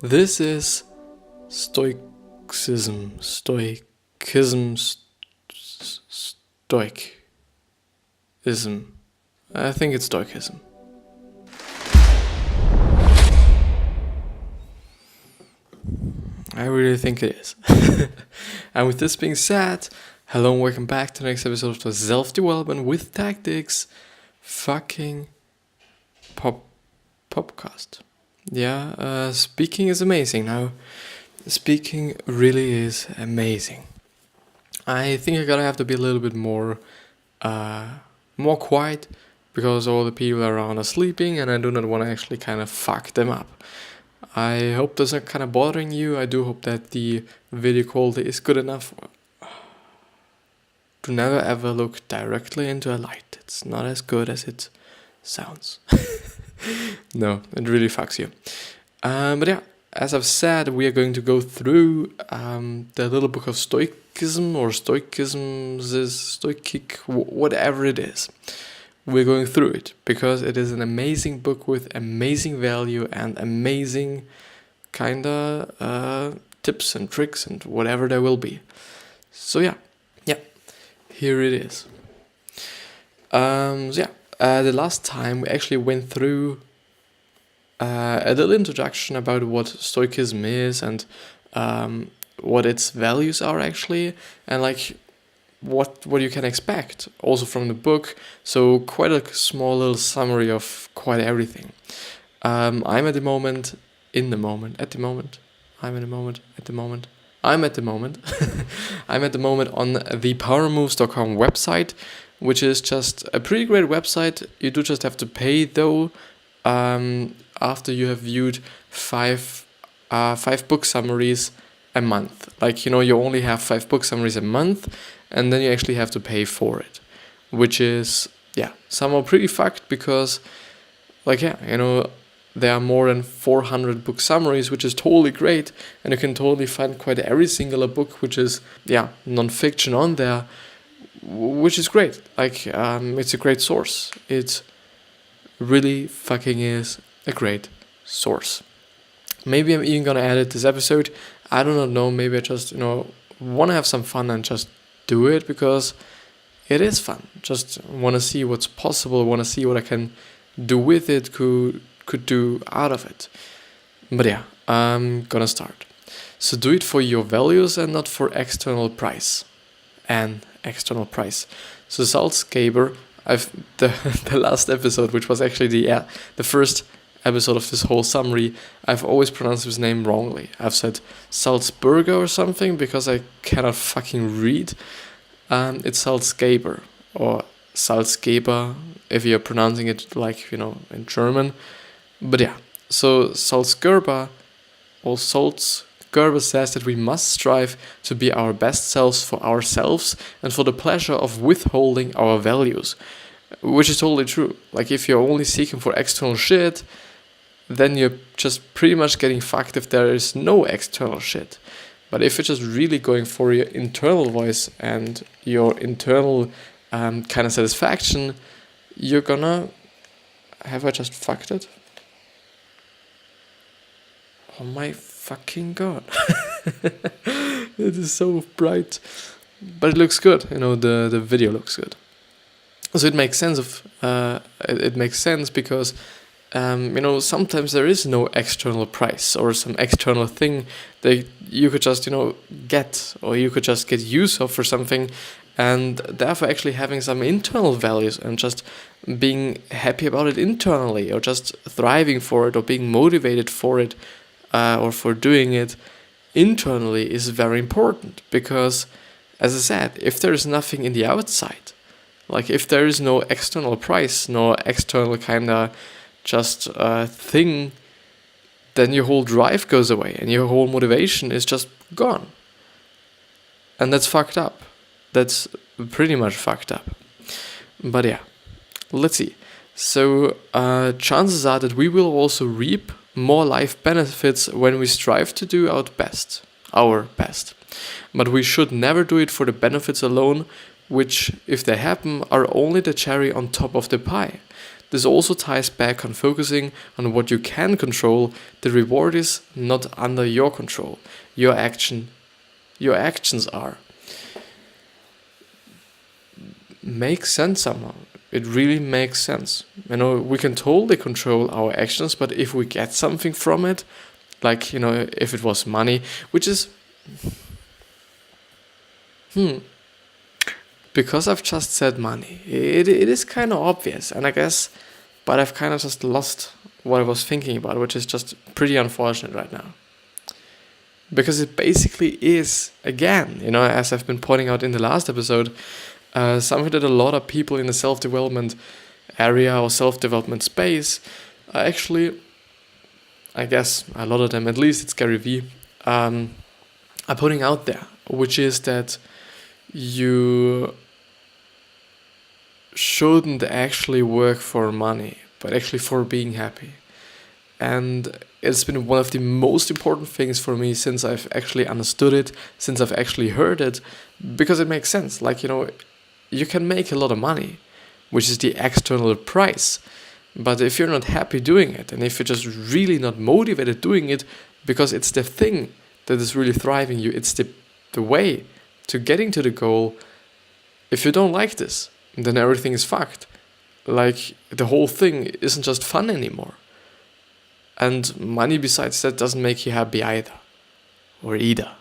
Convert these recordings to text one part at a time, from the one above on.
This is stoicism. I think it's stoicism. I really think it is. And with this being said, hello and welcome back to the next episode of the Self-Development with Tactics fucking podcast. Yeah, speaking is amazing now. Speaking really is amazing. I think I gotta have to be a little bit more quiet because all the people around are sleeping and I do not want to actually kind of fuck them up. I hope that's not kind of bothering you. I do hope that the video quality is good enough to never ever look directly into a light. It's not as good as it sounds. No, it really fucks you. But yeah, as I've said, we are going to go through the little book of Stoicism or Stoic, whatever it is. We're going through it because it is an amazing book with amazing value and amazing kinda tips and tricks and whatever there will be. So yeah, here it is. The last time we actually went through a little introduction about what Stoicism is and what its values are actually, and like what you can expect also from the book. So quite a small little summary of quite everything. I'm at the moment on the powermoves.com website, which is just a pretty great website. You do just have to pay though after you have viewed five book summaries a month. Like, you only have 5 book summaries a month, and then you actually have to pay for it, which is, somehow pretty fucked because, there are more than 400 book summaries, which is totally great, and you can totally find quite every single book, which is, non-fiction on there, which is great. It's a great source. It really fucking is a great source. Maybe I'm even gonna edit this episode. I do not know. Maybe I just, want to have some fun and just do it because it is fun. Just want to see what's possible. Want to see what I can do with it. Could do out of it. But yeah, I'm gonna start. So do it for your values and not for external price. So Salzgeber, the last episode, which was actually the first episode of this whole summary, I've always pronounced his name wrongly. I've said Salzburger or something because I cannot fucking read. It's Salzgeber or Salzgeber if you're pronouncing it in German. But yeah, so Salzgeber says that we must strive to be our best selves for ourselves and for the pleasure of withholding our values, which is totally true. Like, if you're only seeking for external shit, then you're just pretty much getting fucked if there is no external shit. But if you're just really going for your internal voice and your internal kind of satisfaction, you're gonna... Have I just fucked it? Oh my fucking god. It is so bright. But it looks good, the video looks good. So it makes sense because sometimes there is no external price or some external thing that you could just get, or you could just get use of for something, and therefore actually having some internal values and just being happy about it internally, or just thriving for it, or being motivated for it, or for doing it internally is very important. Because, as I said, if there is nothing in the outside, like if there is no external price, no external kind of just thing, then your whole drive goes away and your whole motivation is just gone. And that's fucked up. That's pretty much fucked up. But yeah, let's see. So chances are that we will also reap more life benefits when we strive to do our best. But we should never do it for the benefits alone, which, if they happen, are only the cherry on top of the pie. This also ties back on focusing on what you can control. The reward is not under your control. Your actions are. Makes sense somehow. It really makes sense. We can totally control our actions, but if we get something from it, like, if it was money, which is, because I've just said money, it is kind of obvious, and I guess, but I've kind of just lost what I was thinking about, which is just pretty unfortunate right now. Because it basically is, again, as I've been pointing out in the last episode, something that a lot of people in the self-development area or self-development space are actually, I guess a lot of them, at least it's Gary Vee, are putting out there, which is that you shouldn't actually work for money, but actually for being happy. And it's been one of the most important things for me since I've actually understood it, since I've actually heard it, because it makes sense. Like, you can make a lot of money, which is the external price. But if you're not happy doing it, and if you're just really not motivated doing it, because it's the thing that is really thriving you, it's the way to getting to the goal, if you don't like this, then everything is fucked. Like, the whole thing isn't just fun anymore. And money besides that doesn't make you happy either. Or either.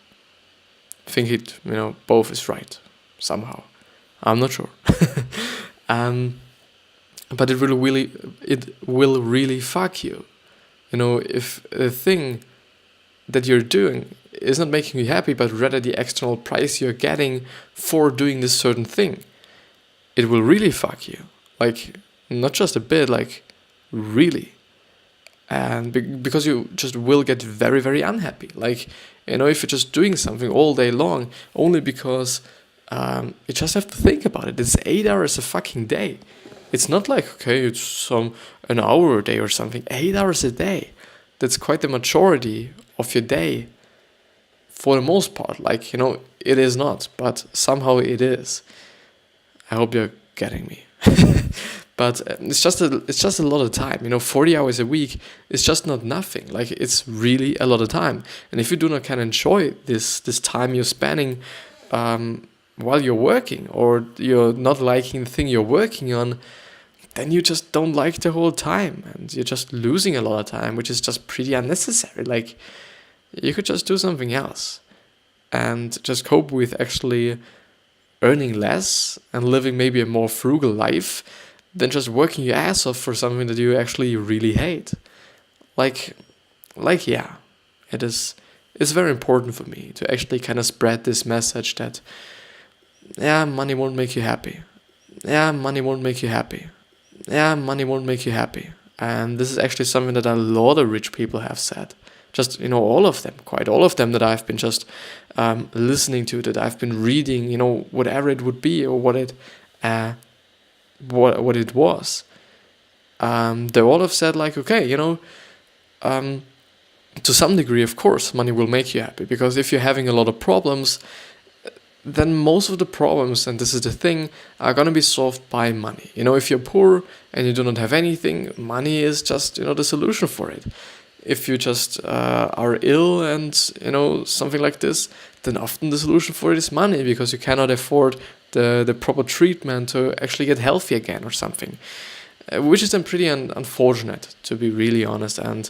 I think it, both is right. Somehow. I'm not sure. But it will really fuck you. If the thing that you're doing is not making you happy, but rather the external price you're getting for doing this certain thing, it will really fuck you. Like, not just a bit, like, really. And because you just will get very, very unhappy. Like, if you're just doing something all day long, only because you just have to think about it. It's 8 hours a fucking day. It's not like, okay, it's an hour a day or something. 8 hours a day. That's quite the majority of your day. For the most part, like, it is not, but somehow it is. I hope you're getting me. But it's just a lot of time. 40 hours a week is just not nothing. Like, it's really a lot of time. And if you do not kind of enjoy this time you're spending while you're working, or you're not liking the thing you're working on, then you just don't like the whole time, and you're just losing a lot of time, which is just pretty unnecessary. Like, you could just do something else and just cope with actually earning less and living maybe a more frugal life than just working your ass off for something that you actually really hate. Like, yeah, it's very important for me to actually kind of spread this message that, yeah, money won't make you happy. Yeah, money won't make you happy. Yeah, money won't make you happy. And this is actually something that a lot of rich people have said. Just, all of them, quite all of them that I've been just listening to, that I've been reading, whatever it would be, or what it was. They all have said, like, okay, to some degree, of course, money will make you happy, because if you're having a lot of problems, then most of the problems, and this is the thing, are going to be solved by money. If you're poor and you do not have anything, money is just, the solution for it. If you just are ill and, something like this, then often the solution for it is money, because you cannot afford the proper treatment to actually get healthy again or something. Which is then pretty unfortunate, to be really honest. And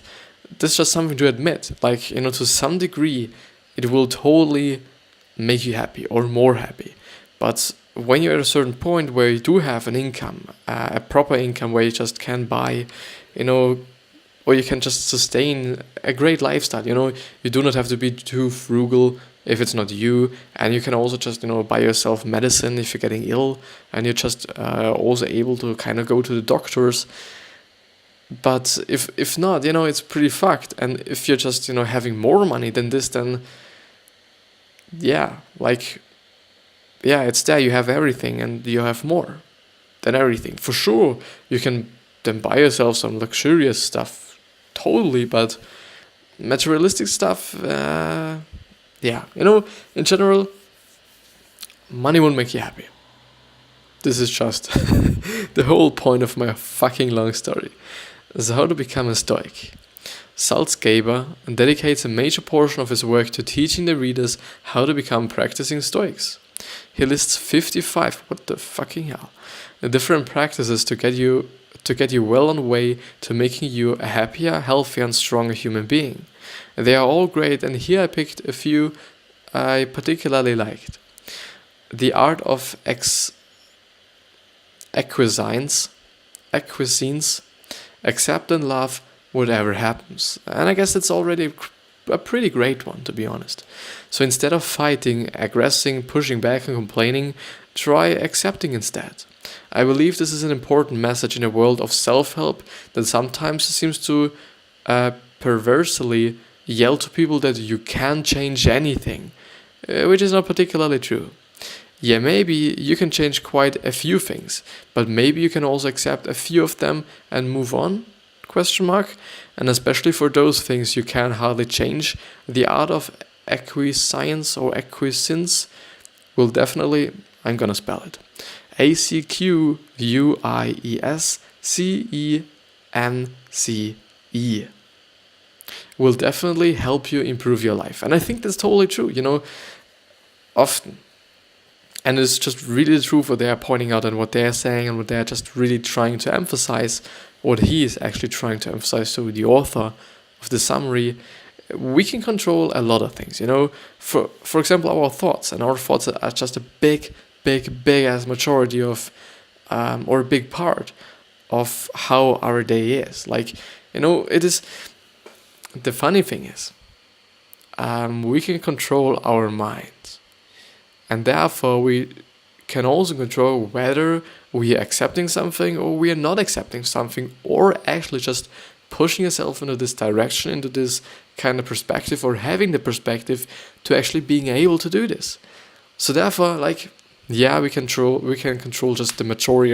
this is just something to admit. Like, to some degree, it will totally make you happy or more happy. But when you're at a certain point where you do have an income, a proper income where you just can buy, or you can just sustain a great lifestyle, you do not have to be too frugal if it's not you, and you can also just, buy yourself medicine if you're getting ill, and you're just also able to kind of go to the doctors. But if not, it's pretty fucked. And if you're just, having more money than this, then yeah, it's there, you have everything, and you have more than everything. For sure, you can then buy yourself some luxurious stuff, totally, but materialistic stuff, in general, money won't make you happy. this is just the whole point of my fucking long story. So how to become a Stoic. Salzgeber dedicates a major portion of his work to teaching the readers how to become practicing Stoics. He lists 55, what the fucking hell, the different practices to get you well on the way to making you a happier, healthier and stronger human being. They are all great, and here I picked a few I particularly liked. The art of acquiescence, accept and love whatever happens. And I guess it's already a pretty great one, to be honest. So instead of fighting, aggressing, pushing back and complaining, try accepting instead. I believe this is an important message in a world of self-help that sometimes seems to perversely yell to people that you can't change anything, which is not particularly true. Yeah, maybe you can change quite a few things, but maybe you can also accept a few of them and move on? And especially for those things you can hardly change, the art of acquiescence or acquiescence will definitely, I'm gonna spell it, ACQUIESCENCE, will definitely help you improve your life. And I think that's totally true, often. And it's just really the truth what they are pointing out and what they are saying and what they are just really trying to emphasize, what he is actually trying to emphasize. So the author of the summary, we can control a lot of things, For example, our thoughts. And our thoughts are just a big ass majority of, or a big part of how our day is. It is, the funny thing is, we can control our minds. And therefore, we can also control whether we are accepting something or we are not accepting something, or actually just pushing yourself into this direction, into this kind of perspective, or having the perspective to actually being able to do this. So therefore, we can control just the majority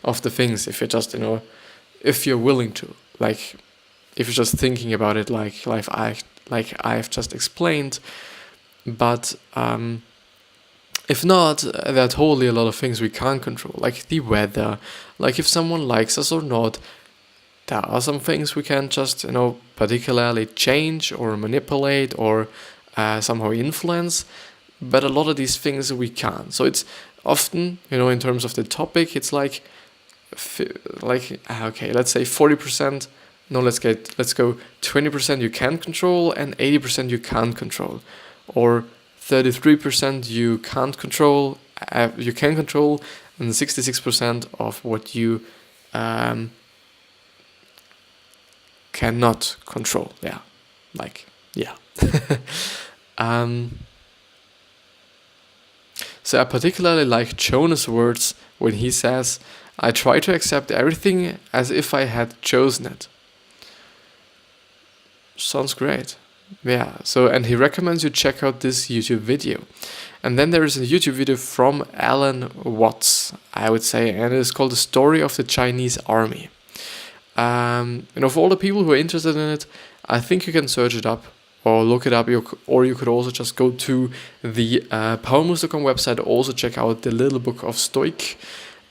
of the things if you're just, if you're willing to. If you're just thinking about it like I've just explained. But if not, there are totally a lot of things we can't control, like the weather, like if someone likes us or not. There are some things we can just, particularly change or manipulate or somehow influence, but a lot of these things we can't. So it's often, in terms of the topic, it's okay, let's say 40%. No, let's go 20% you can control and 80% you can't control. Or 33% you can't control, you can control, and 66% of what you cannot control. So I particularly like Jonah's words when he says, "I try to accept everything as if I had chosen it." Sounds great. Yeah, and he recommends you check out this YouTube video. And then there is a YouTube video from Alan Watts, I would say, and it is called The Story of the Chinese Army. For all the people who are interested in it, I think you can search it up or look it up, or you could also just go to the powermoves.com website, also check out the little book of Stoic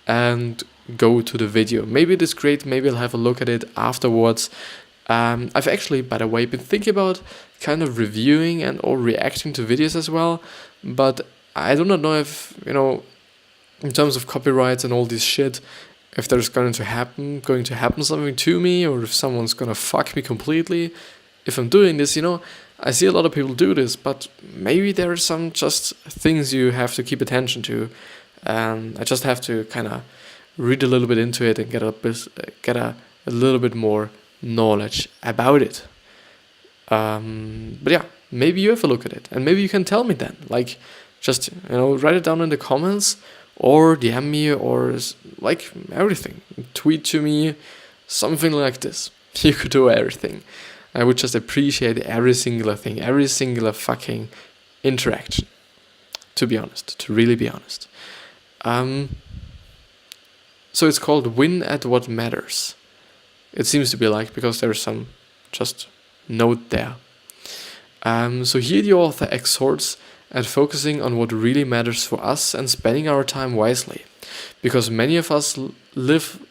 and go to the video. Maybe it is great, maybe I'll have a look at it afterwards. I've actually, by the way, been thinking about kind of reviewing and or reacting to videos as well, but I do not know if, in terms of copyrights and all this shit, if there's going to happen something to me, or if someone's gonna fuck me completely if I'm doing this, I see a lot of people do this, but maybe there are some just things you have to keep attention to. I just have to kind of read a little bit into it and get a little bit more knowledge about it. But yeah, maybe you have a look at it, and maybe you can tell me then. Just write it down in the comments, or DM me, or everything. Tweet to me, something like this. You could do everything. I would just appreciate every single thing, every single fucking interaction. To really be honest. So it's called Win at What Matters. It seems to be because there's some just note there. So here the author exhorts at focusing on what really matters for us and spending our time wisely. Because many of us live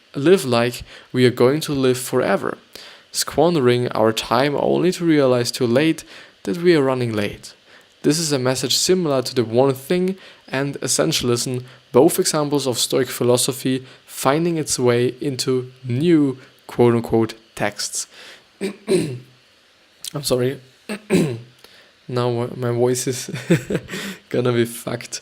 like we are going to live forever, squandering our time only to realize too late that we are running late. This is a message similar to the One Thing and Essentialism, both examples of Stoic philosophy finding its way into new quote-unquote texts. I'm sorry. Now my voice is gonna be fucked.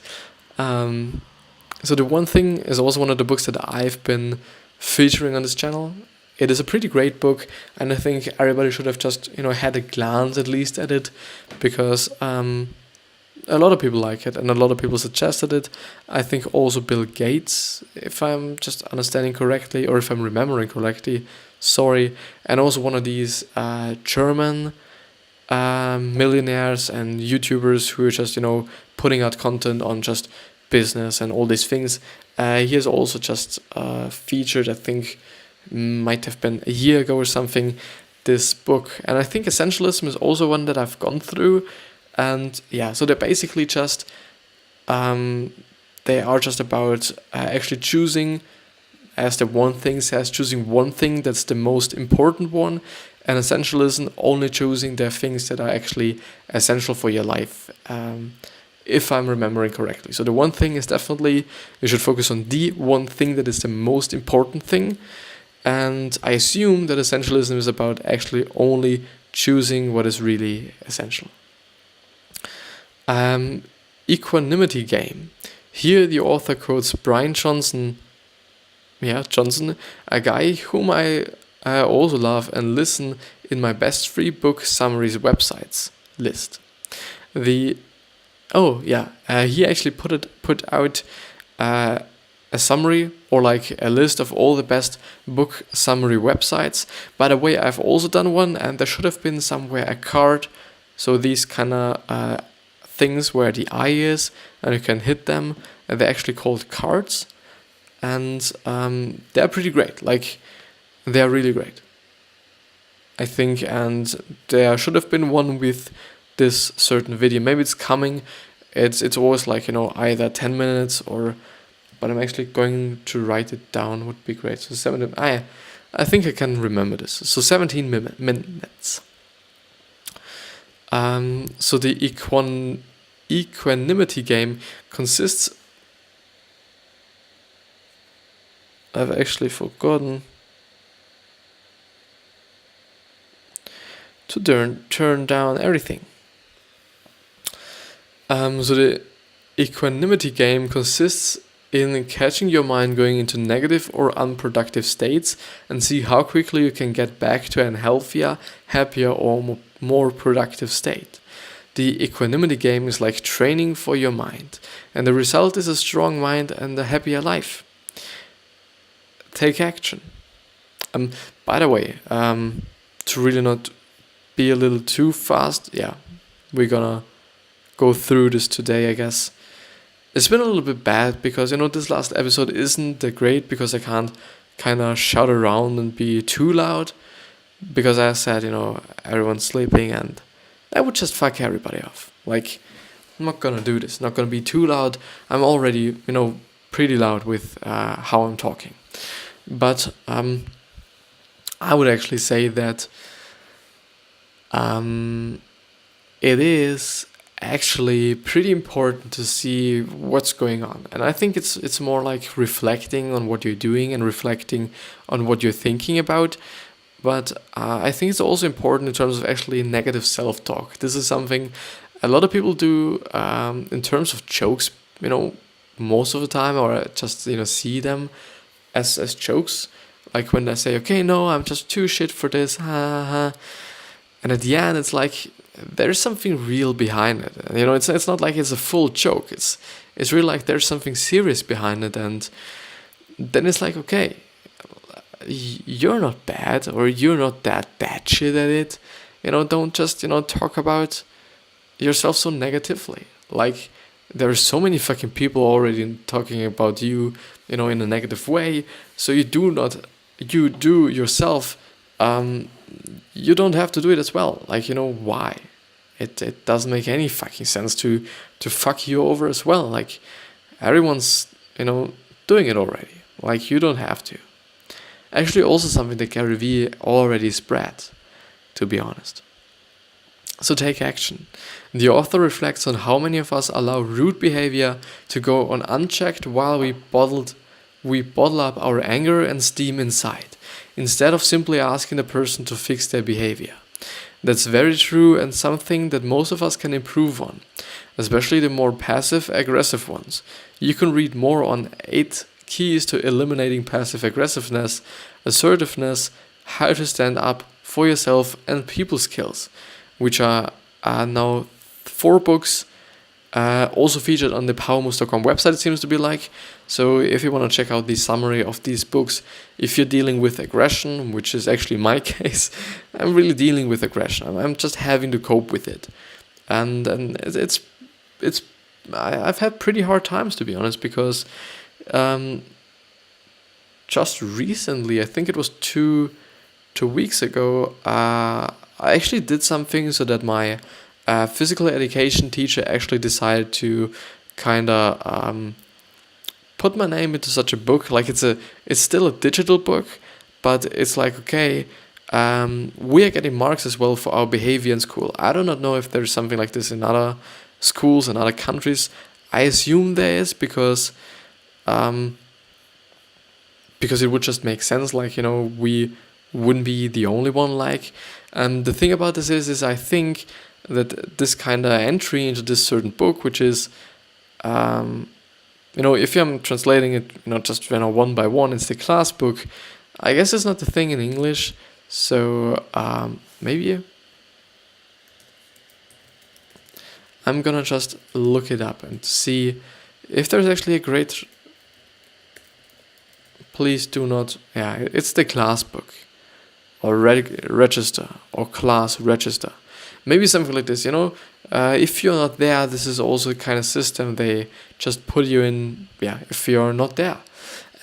So the One Thing is also one of the books that I've been featuring on this channel. It is a pretty great book, and I think everybody should have just, had a glance at least at it, because a lot of people like it, and a lot of people suggested it. I think also Bill Gates, if I'm just understanding correctly, or if I'm remembering correctly, sorry, and also one of these German millionaires and YouTubers who are just, putting out content on just business and all these things. He has also just featured, I think, might have been a year ago or something, this book. And I think Essentialism is also one that I've gone through. And yeah, so they're basically just, they are just about actually choosing, as the One Thing says, choosing one thing that's the most important one, and Essentialism only choosing the things that are actually essential for your life, if I'm remembering correctly. So the One Thing is definitely, you should focus on the one thing that is the most important thing. And I assume that Essentialism is about actually only choosing what is really essential. Equanimity Game. Here the author quotes Brian Johnson, a guy whom I also love and listen in my best free book summaries websites list. He actually put out a summary, or like a list of all the best book summary websites. By the way, I've also done one, and there should have been somewhere a card. So these kind of things where the eye is, and you can hit them, and they're actually called cards. And they're pretty great. Like, they're really great, I think. And there should have been one with this certain video. Maybe it's coming. It's always like, either 10 minutes or, but I'm actually going to write it down, would be great. So 17, I think I can remember this. So 17 minutes. So the equanimity game consists, I've actually forgotten to turn down everything. So the equanimity game consists in catching your mind going into negative or unproductive states and see how quickly you can get back to a healthier, happier, or more productive state. The equanimity game is like training for your mind, and the result is a strong mind and a happier life. Take action. By the way, to really not be a little too fast, we're gonna go through this today, I guess. It's been a little bit bad because, this last episode isn't that great because I can't kind of shout around and be too loud. Because as I said, everyone's sleeping and that would just fuck everybody off. Like, I'm not gonna do this, not gonna be too loud. I'm already, pretty loud with how I'm talking. But I would actually say that it is actually pretty important to see what's going on, and I think it's more like reflecting on what you're doing and reflecting on what you're thinking about. But I think it's also important in terms of actually negative self-talk. This is something a lot of people do in terms of jokes, most of the time, or just see them as jokes, like when they say, okay, no, I'm just too shit for this, ha ha ha. And at the end it's like there's something real behind it. It's not like it's a full joke. It's really like there's something serious behind it, and then it's like, okay, you're not bad, or you're not that shit at it. Don't just talk about yourself so negatively. Like, there are so many fucking people already talking about you, in a negative way. So you do yourself. You don't have to do it as well. Like, why? It doesn't make any fucking sense to fuck you over as well. Like, everyone's, doing it already. Like, you don't have to. Actually, also something that Gary Vee already spread, to be honest. So take action. The author reflects on how many of us allow rude behavior to go on unchecked while we bottle up our anger and steam inside, instead of simply asking the person to fix their behavior. That's very true and something that most of us can improve on, especially the more passive-aggressive ones. You can read more on 8 keys to eliminating passive-aggressiveness, assertiveness, how to stand up for yourself, and people skills, which are now 4 books, also featured on the powermoves.com website, it seems to be like. So if you want to check out the summary of these books, if you're dealing with aggression, which is actually my case, I'm really dealing with aggression. I'm just having to cope with it. And I've had pretty hard times, to be honest, because just recently, I think it was two weeks ago, I actually did something so that my physical education teacher actually decided to kind of put my name into such a book. Like, it's still a digital book, but it's like, okay, we are getting marks as well for our behavior in school. I do not know if there's something like this in other schools and other countries. I assume there is, because it would just make sense. Like, we wouldn't be the only one. Like, and the thing about this is I think that this kind of entry into this certain book, which is, if I'm translating it, just one by one, it's the class book. I guess it's not the thing in English, so maybe I'm gonna just look it up and see if there's actually a great. Please do not. Yeah, it's the class book, or register, or class register. Maybe something like this, if you're not there, this is also the kind of system they just put you in, if you're not there.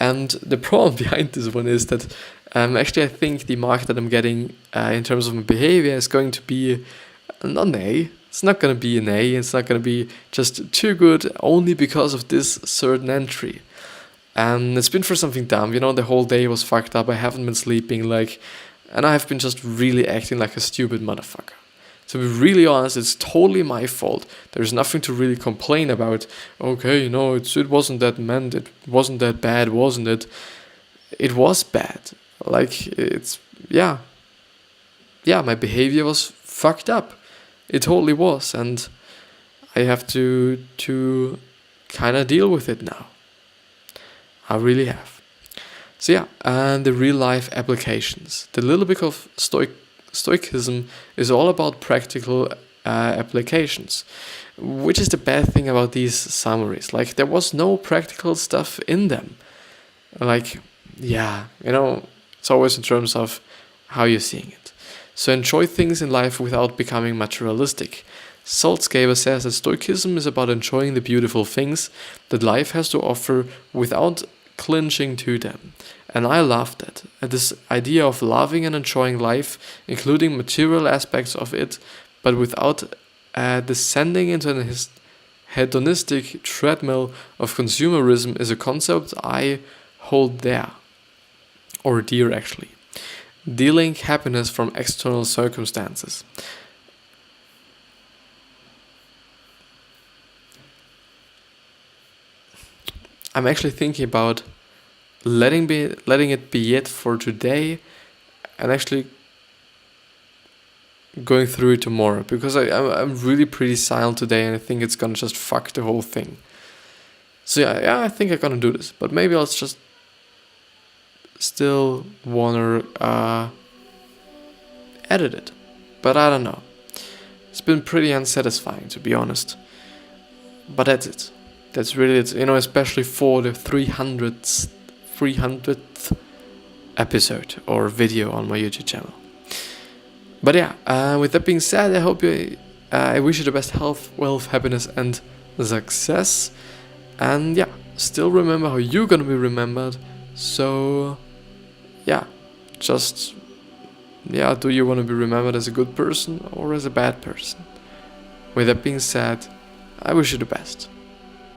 And the problem behind this one is that actually I think the mark that I'm getting in terms of my behavior is going to be not an A. It's not going to be an A. It's not going to be just too good only because of this certain entry. And it's been for something dumb, the whole day was fucked up. I haven't been sleeping, and I've been just really acting like a stupid motherfucker. To be really honest, it's totally my fault. There's nothing to really complain about. Okay, it wasn't that meant, it wasn't that bad, wasn't it? It was bad. My behavior was fucked up. It totally was, and I have to kind of deal with it now. I really have. So and the real life applications. The little bit of Stoicism is all about practical applications, which is the bad thing about these summaries. Like, there was no practical stuff in them. Like, it's always in terms of how you're seeing it. So enjoy things in life without becoming materialistic. Saltzgaber says that Stoicism is about enjoying the beautiful things that life has to offer without clinging to them. And I love that. And this idea of loving and enjoying life, including material aspects of it, but without descending into a hedonistic treadmill of consumerism, is a concept I hold dear, actually. Dealing happiness from external circumstances. I'm actually thinking about letting it be it for today, and actually going through it tomorrow, because I'm really pretty silent today, and I think it's gonna just fuck the whole thing. So I think I'm gonna do this, but maybe I'll just still wanna edit it, but I don't know. It's been pretty unsatisfying, to be honest, but that's it. That's really it, especially for the 300th episode or video on my YouTube channel. But with that being said, I wish you the best health, wealth, happiness, and success. And still remember how you're gonna be remembered. So do you want to be remembered as a good person or as a bad person? With that being said, I wish you the best.